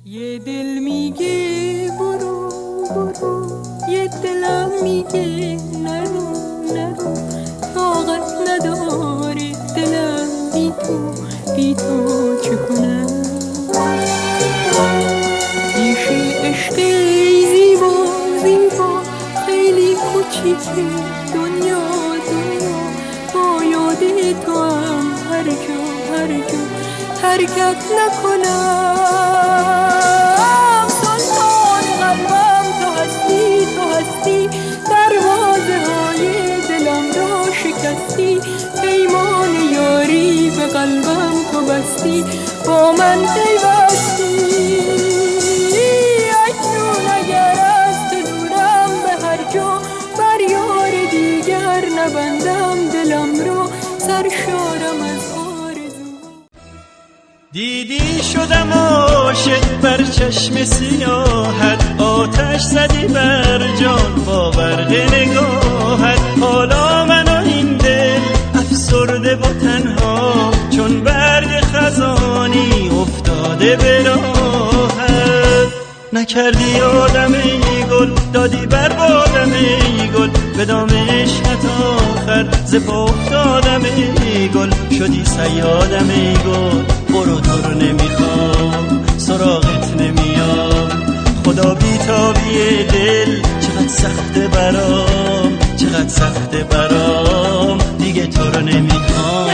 یه دل میگه برو برو، یه دلم میگه نرو نرو، طاقت نداره دلم بی تو چه کنم. پیش عشق زیبا زیبا خیلی کوچیکه دنیا دنیا، با یاد تو هم هر جا حرکت نکنم. سلطان قلبم تو هستی، دروازه های دلم را شکستی، پیمان یاری به قلبم تو بستی، با من پیوستی. اکنون اگر از تو دورم به هر جا، بر یار دیگر نبندم دلم رو، سرشارم از دیدی شدم عاشق بر چشم سیاحت، آتش زدی بر جان با برق نگاهت. حالا من و این دل افسرده و تنها، چون برگ خزانی افتاده به راحت. نکردی آدم ای گل، دادی بر بادم ای گل، به دام عشقت آخر ز پا افتادم ای گل. شدی صیادم ای گل، برو تو رو نمیخوام، سراغت نمیام. خدا بیتابی دل چقدر سخته برام، چقدر سخته برام، دیگه تو رو نمیخوام.